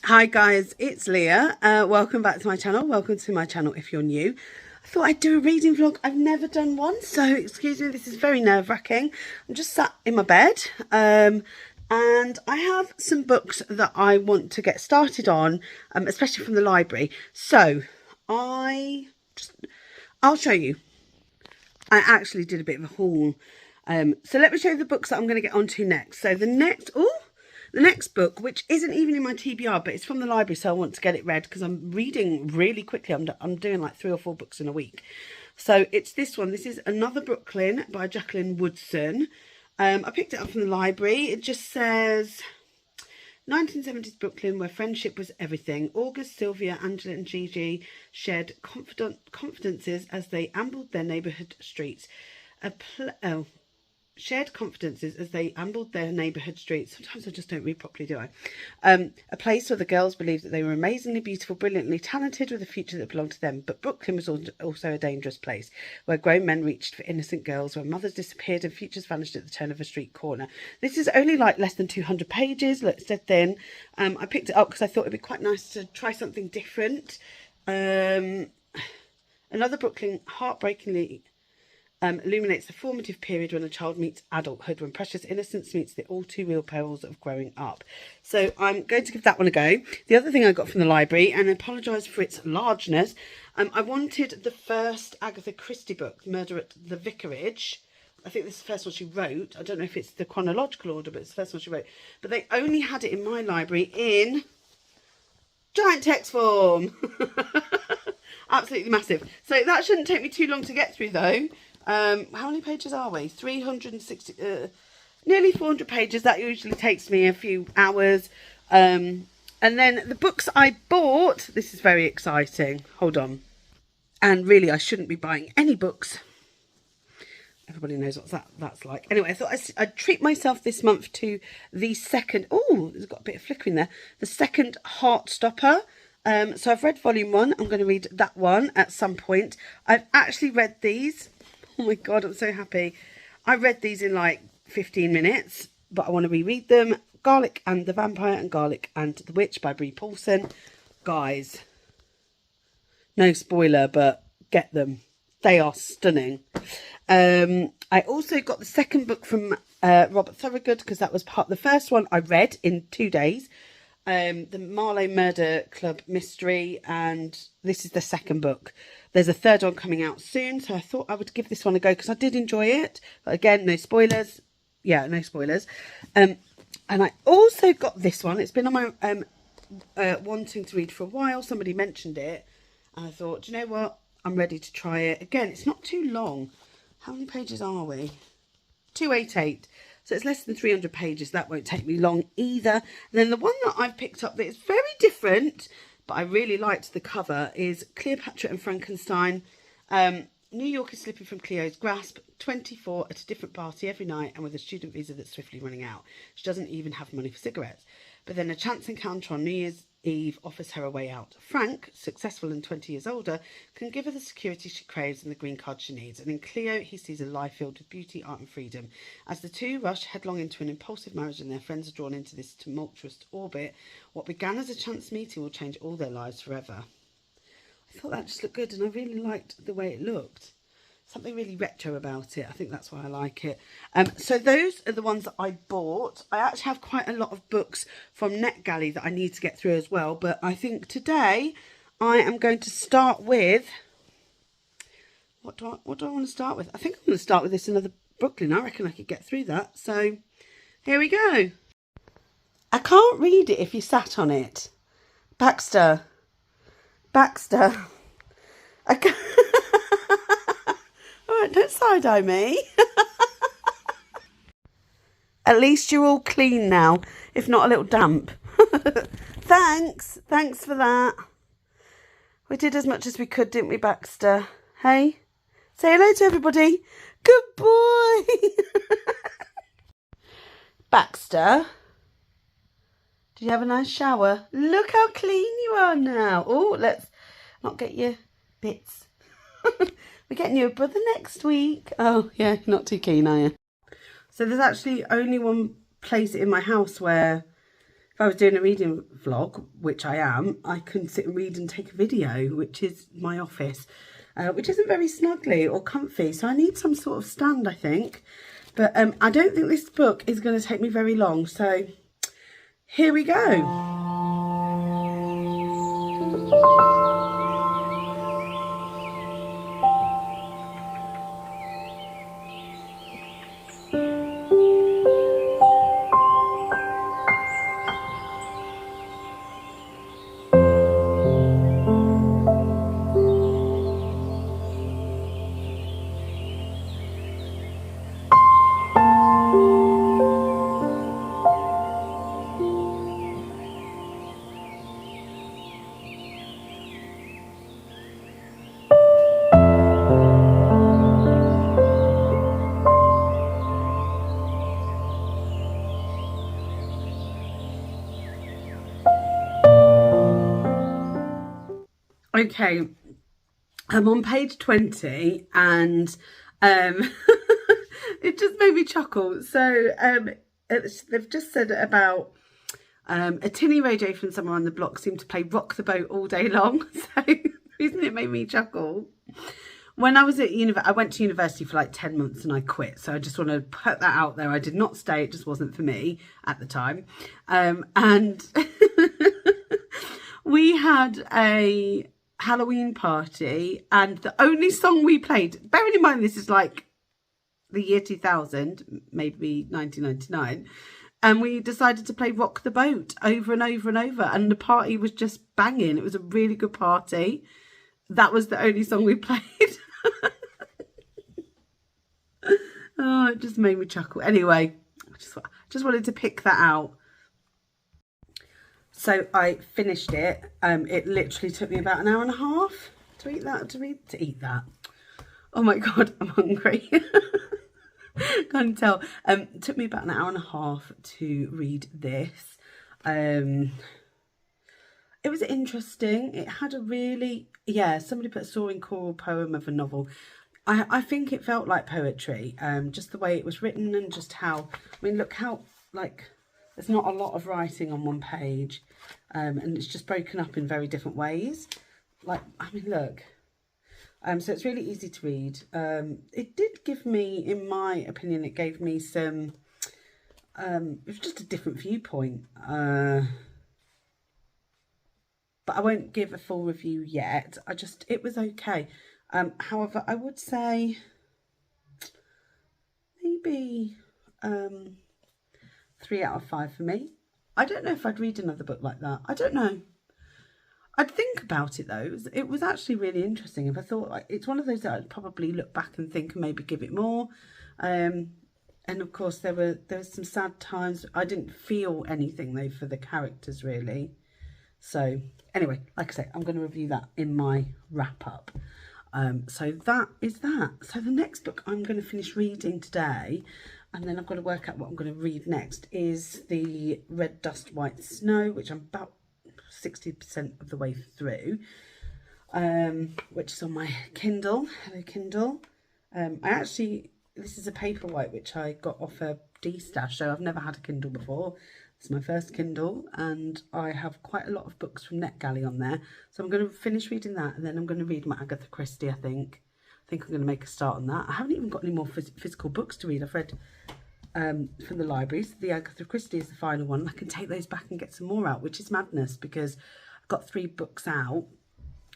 Hi guys, it's Leah. Welcome back to my channel. Welcome to my channel if you're new. I thought I'd do a reading vlog. I've never done one, so excuse me, this is very nerve-wracking. I'm just sat in my bed and I have some books that I want to get started on, especially from the library. So I'll show you. I actually did a bit of a haul. So let me show you the books that I'm going to get onto next. So the next book, which isn't even in my TBR, but it's from the library, so I want to get it read because I'm reading really quickly. I'm doing like 3 or 4 books in a week. So it's this one. This is Another Brooklyn by Jacqueline Woodson. I picked it up from the library. It just says 1970s Brooklyn, where friendship was everything. August, Sylvia, Angela and Gigi shared confidences as they ambled their neighbourhood streets. Sometimes I just don't read properly, do I? A place where the girls believed that they were amazingly beautiful, brilliantly talented, with a future that belonged to them. But Brooklyn was also a dangerous place, where grown men reached for innocent girls, where mothers disappeared and futures vanished at the turn of a street corner. This is only like less than 200 pages. Look, it's dead thin. I picked it up because I thought it'd be quite nice to try something different. Another Brooklyn heartbreakingly illuminates the formative period when a child meets adulthood, when precious innocence meets the all-too-real perils of growing up. So I'm going to give that one a go. The other thing I got from the library, and I apologise for its largeness, I wanted the first Agatha Christie book, Murder at the Vicarage. I think this is the first one she wrote. I don't know if it's the chronological order, but it's the first one she wrote. But they only had it in my library in giant text form. Absolutely massive. So that shouldn't take me too long to get through, though. How many pages are we? 360, nearly 400 pages. That usually takes me a few hours. And then the books I bought, this is very exciting. Hold on. And really, I shouldn't be buying any books. Everybody knows what that's like. Anyway, I thought I'd treat myself this month to the second, oh, there's got a bit of flickering there. The second Heartstopper. So I've read volume 1. I'm going to read that one at some point. I've actually read these. Oh my God, I'm so happy. I read these in like 15 minutes, but I want to reread them. Garlic and the Vampire and Garlic and the Witch by Bree Paulson. Guys, no spoiler, but get them. They are stunning. I also got the second book from Robert Thorogood, because that was the first one I read in 2 days. The Marlowe Murder Club mystery, and this is the second book. There's a third one coming out soon, so I thought I would give this one a go because I did enjoy it. But again, no spoilers. Yeah, no spoilers. And I also got this one. It's been on my wanting to read for a while. Somebody mentioned it, and I thought, do you know what? I'm ready to try it. Again, it's not too long. How many pages are we? 288. So it's less than 300 pages. That won't take me long either. And then the one that I've picked up that is very different, but I really liked the cover, is Cleopatra and Frankenstein. New York is slipping from Cleo's grasp. 24 at a different party every night, and with a student visa that's swiftly running out. She doesn't even have money for cigarettes. But then a chance encounter on New Year's Eve offers her a way out. Frank, successful and 20 years older, can give her the security she craves and the green card she needs. And in Cleo, he sees a life filled with beauty, art and freedom. As the two rush headlong into an impulsive marriage and their friends are drawn into this tumultuous orbit, what began as a chance meeting will change all their lives forever. I thought that just looked good, and I really liked the way it looked. Something really retro about it. I think that's why I like it. So those are the ones that I bought. I actually have quite a lot of books from NetGalley that I need to get through as well. But I think today I am going to start with... What do I want to start with? I think I'm going to start with this Another Brooklyn. I reckon I could get through that. So here we go. I can't read it if you sat on it. Baxter. I can't... Don't side-eye me. At least you're all clean now, if not a little damp. Thanks for that. We did as much as we could, didn't we, Baxter? Hey, say hello to everybody. Good boy. Baxter, did you have a nice shower? Look how clean you are now. Oh, let's not get your bits. We're getting you a brother next week. Oh, yeah, not too keen, are you? So there's actually only one place in my house where if I was doing a reading vlog, which I am, I can sit and read and take a video, which is my office, which isn't very snuggly or comfy. So I need some sort of stand, I think. But I don't think this book is going to take me very long. So here we go. Okay, I'm on page 20 and it just made me chuckle. So they've just said about a tinny radio from somewhere on the block seemed to play Rock the Boat all day long. So the reason it made me chuckle, when I was at I went to university for like 10 months and I quit. So I just want to put that out there. I did not stay. It just wasn't for me at the time. And we had a Halloween party, and the only song we played, bearing in mind this is like the year 2000, maybe 1999, and we decided to play Rock the Boat over and over and over, and the party was just banging. It was a really good party. That was the only song we played. Oh, it just made me chuckle. Anyway, I just wanted to pick that out. So I finished it. It literally took me about an hour and a half to eat that. Oh my God, I'm hungry. Can't tell. It took me about an hour and a half to read this. It was interesting. It had a really, somebody put a soaring choral poem of a novel. I think it felt like poetry, just the way it was written and just how, I mean, look how, like, there's not a lot of writing on one page, and it's just broken up in very different ways. Like, I mean, look. So it's really easy to read. It did give me, in my opinion, it gave me some, it was just a different viewpoint. But I won't give a full review yet. It was okay. However, I would say maybe 3 out of 5 for me. I don't know if I'd read another book like that. I don't know. I'd think about it though. It was actually really interesting. If I thought, like, it's one of those that I'd probably look back and think and maybe give it more. And of course there was some sad times. I didn't feel anything though for the characters really. So anyway, like I say, I'm going to review that in my wrap up. So that is that. So the next book I'm going to finish reading today, and then I've got to work out what I'm going to read next, is the Red Dust, White Snow, which I'm about 60% of the way through, which is on my Kindle. Hello, Kindle. This is a Paperwhite, which I got off a D-stash, so I've never had a Kindle before. It's my first Kindle, and I have quite a lot of books from NetGalley on there. So I'm going to finish reading that, and then I'm going to read my Agatha Christie, I think. I think I'm going to make a start on that. I haven't even got any more physical books to read. I've read from the library. So the Agatha Christie is the final one. I can take those back and get some more out, which is madness because I've got 3 books out.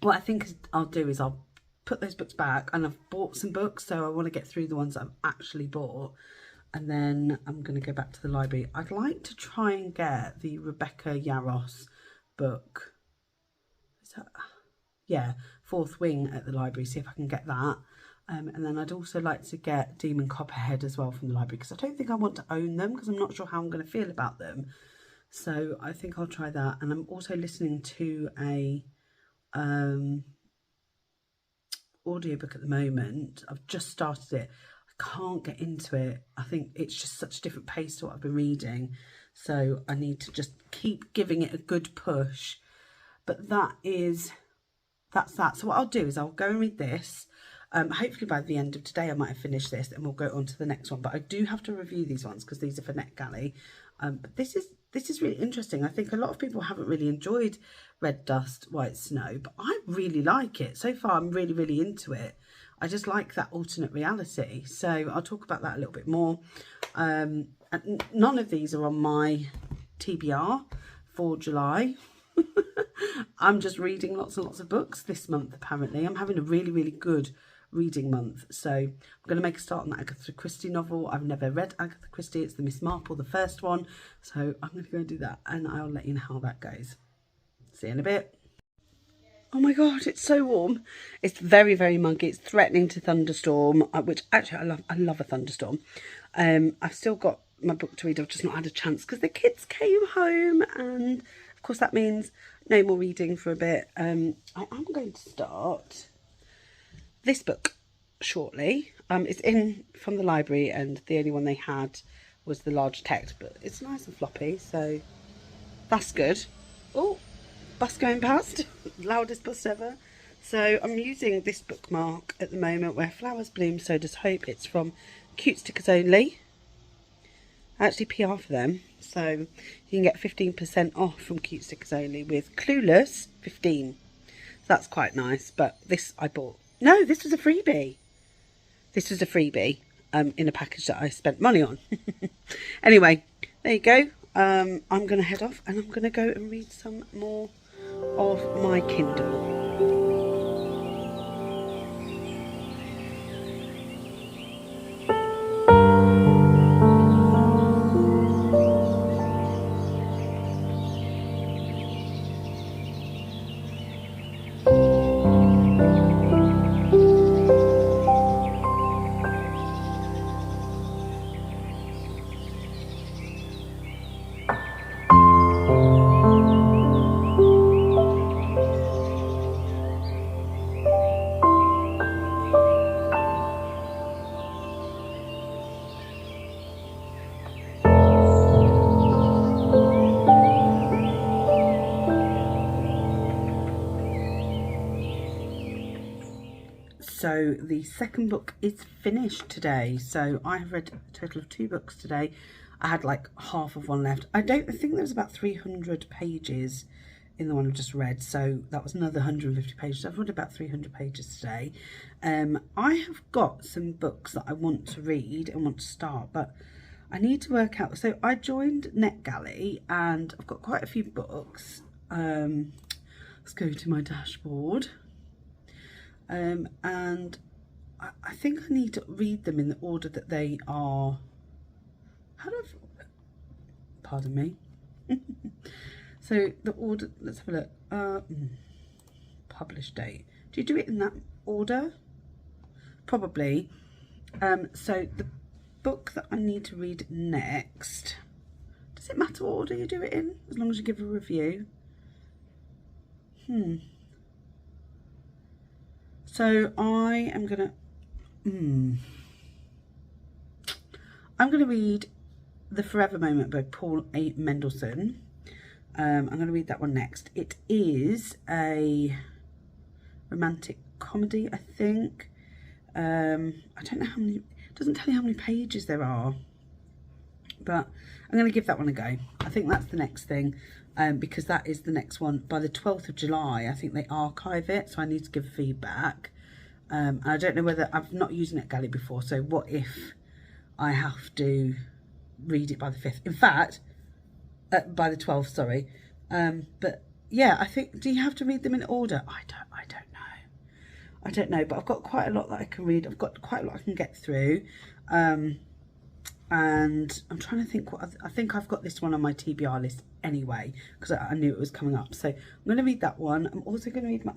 What I think I'll do is I'll put those books back, and I've bought some books, so I want to get through the ones that I've actually bought. And then I'm going to go back to the library. I'd like to try and get the Rebecca Yarros book. Is that, yeah, Fourth Wing at the library, see if I can get that. And then I'd also like to get Demon Copperhead as well from the library, because I don't think I want to own them, because I'm not sure how I'm going to feel about them. So I think I'll try that. And I'm also listening to a audiobook at the moment. I've just started it. Can't get into it. I think it's just such a different pace to what I've been reading, so I need to just keep giving it a good push. But that's that. So what I'll do is I'll go and read this. Hopefully by the end of today I might have finished this, and we'll go on to the next one. But I do have to review these ones because these are for NetGalley. But this this is really interesting. I think a lot of people haven't really enjoyed Red Dust, White Snow, but I really like it. So far, I'm really, really into it. I just like that alternate reality. So I'll talk about that a little bit more. And none of these are on my TBR for July. I'm just reading lots and lots of books this month, apparently. I'm having a really, really good reading month. So I'm going to make a start on that Agatha Christie novel. I've never read Agatha Christie. It's the Miss Marple, the first one. So I'm going to go and do that, and I'll let you know how that goes. See you in a bit. Oh my god, it's so warm. It's very, very muggy. It's threatening to thunderstorm, which actually I love a thunderstorm. I've still got my book to read. I've just not had a chance because the kids came home, and of course that means no more reading for a bit. I am going to start this book shortly. It's in from the library, and the only one they had was the large text, but it's nice and floppy, so that's good. Oh, bus going past, loudest bus ever. So I'm using this bookmark at the moment, Where Flowers Bloom, So Does Hope. It's from CuteStickersOnly. I actually PR for them, so you can get 15% off from CuteStickersOnly with Clueless 15. So that's quite nice, but this I bought. No, this was a freebie. This was a freebie in a package that I spent money on. Anyway, there you go. I'm going to head off, and I'm going to go and read some more of my Kindle. So the second book is finished today. So I have read a total of 2 books today. I had like half of one left. I think there was about 300 pages in the one I've just read. So that was another 150 pages. I've read about 300 pages today. I have got some books that I want to read and want to start, but I need to work out. So I joined NetGalley and I've got quite a few books. Let's go to my dashboard. And I think I need to read them in the order that they are. Pardon me. So the order, let's have a look. Publish date. Do you do it in that order? Probably. So the book that I need to read next, does it matter what order you do it in, as long as you give a review? So I am gonna read The Forever Moment by Paul A. Mendelsohn. I'm going to read that one next. It is a romantic comedy, I think. I don't know how many, it doesn't tell you how many pages there are, but I'm going to give that one a go. I think that's the next thing, because that is the next one. By the 12th of July, I think they archive it, so I need to give feedback. I don't know whether, I've not used NetGalley before, so what if I have to read it by the 5th? In fact, by the 12th, sorry. But yeah, I think, do you have to read them in order? I don't know, but I've got quite a lot that I can read. I've got quite a lot I can get through. And I'm trying to think what, I think I've got this one on my TBR list anyway, because I knew it was coming up. So I'm going to read that one. I'm also going to read my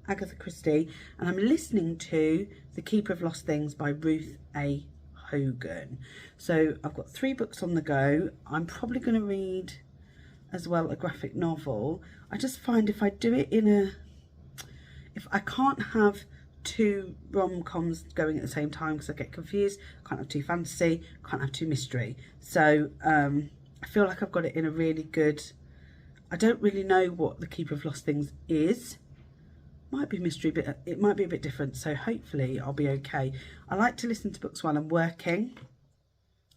Agatha Christie, and I'm listening to The Keeper of Lost Things by Ruth A. Hogan. So I've got 3 books on the go. I'm probably going to read as well a graphic novel. I just find if I do it if I can't have 2 rom-coms going at the same time because I get confused, can't have 2 fantasy, can't have 2 mystery. So I feel like I've got it in a really good, I don't really know what The Keeper of Lost Things is. Might be mystery, but it might be a bit different, so hopefully I'll be okay. I like to listen to books while I'm working.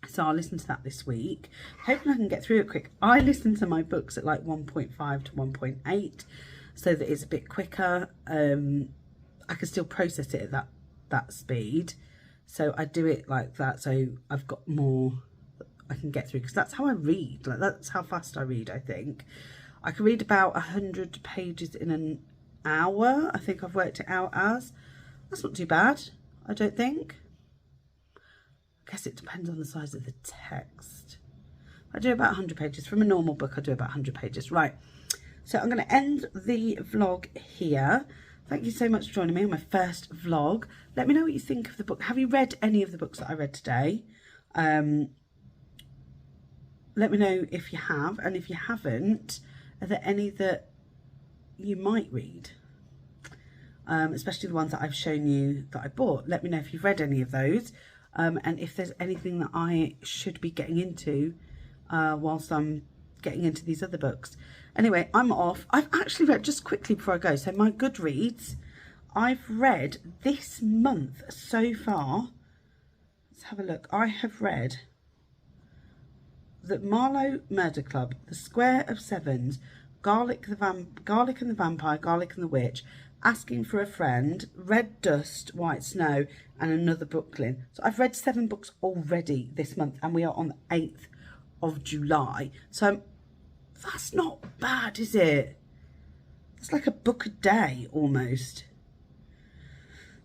So I'll listen to that this week. Hoping I can get through it quick. I listen to my books at like 1.5 to 1.8 so that it's a bit quicker. I can still process it at that speed. So I do it like that, so I've got more I can get through, because that's how I read. Like, that's how fast I read, I think. I can read about 100 pages in an hour. I think I've worked it out as. That's not too bad, I don't think. I guess it depends on the size of the text. I do about 100 pages. From a normal book, I do about 100 pages. Right, so I'm going to end the vlog here. Thank you so much for joining me on my first vlog. Let me know what you think of the book. Have you read any of the books that I read today? Let me know if you have, and if you haven't, are there any that you might read? Especially the ones that I've shown you that I bought. Let me know if you've read any of those, and if there's anything that I should be getting into whilst I'm getting into these other books. Anyway, I'm off. I've actually read, just quickly before I go, so my Goodreads, I've read this month so far, let's have a look. I have read The Marlowe Murder Club, The Square of Sevens, Garlic and the Vampire, Garlic and the Witch, Asking for a Friend, Red Dust, White Snow, and Another Brooklyn. So I've read 7 books already this month, and we are on the 8th of July. So that's not bad, is it? It's like a book a day almost.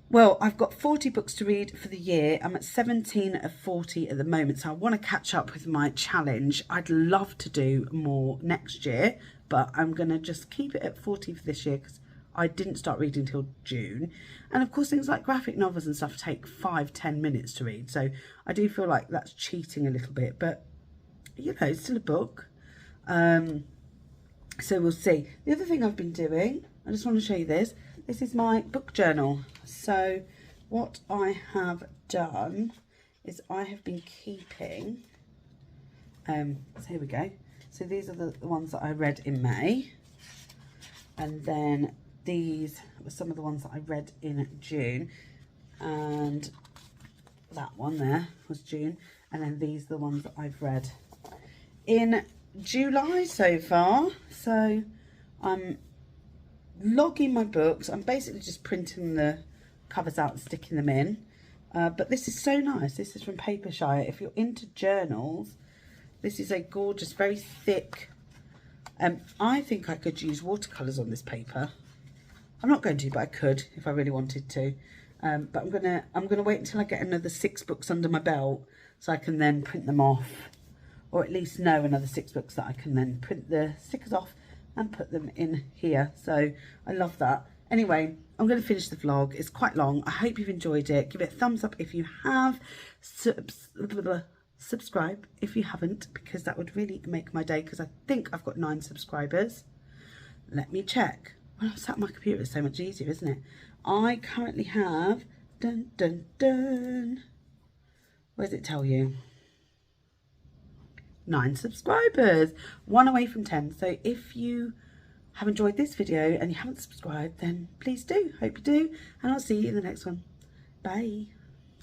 Well, I've got 40 books to read for the year. I'm at 17 of 40 at the moment, so I want to catch up with my challenge. I'd love to do more next year, but I'm going to just keep it at 40 for this year because I didn't start reading till June. And of course, things like graphic novels and stuff take 5-10 minutes to read, so I do feel like that's cheating a little bit, but you know, it's still a book. So we'll see. The other thing I've been doing, I just want to show you this. This is my book journal. So what I have done is I have been keeping, so here we go. So these are the ones that I read in May. And then these were some of the ones that I read in June. And that one there was June. And then these are the ones that I've read in July so far. So I'm logging my books. I'm basically just printing the covers out and sticking them in. But this is so nice. This is from Papershire. If you're into journals, this is a gorgeous, very thick. I think I could use watercolours on this paper. I'm not going to, but I could if I really wanted to. But I'm gonna wait until I get another 6 books under my belt so I can then print them off, or at least know another 6 books that I can then print the stickers off and put them in here. So I love that. Anyway, I'm going to finish the vlog. It's quite long. I hope you've enjoyed it. Give it a thumbs up if you have. Subscribe if you haven't, because that would really make my day, because I think I've got 9 subscribers. Let me check. When I'm sat on my computer, it's so much easier, isn't it? I currently have, dun dun dun, where does it tell you? 9 subscribers, 1 away from 10. So if you have enjoyed this video and you haven't subscribed, then please do. Hope you do, and I'll see you in the next one. Bye.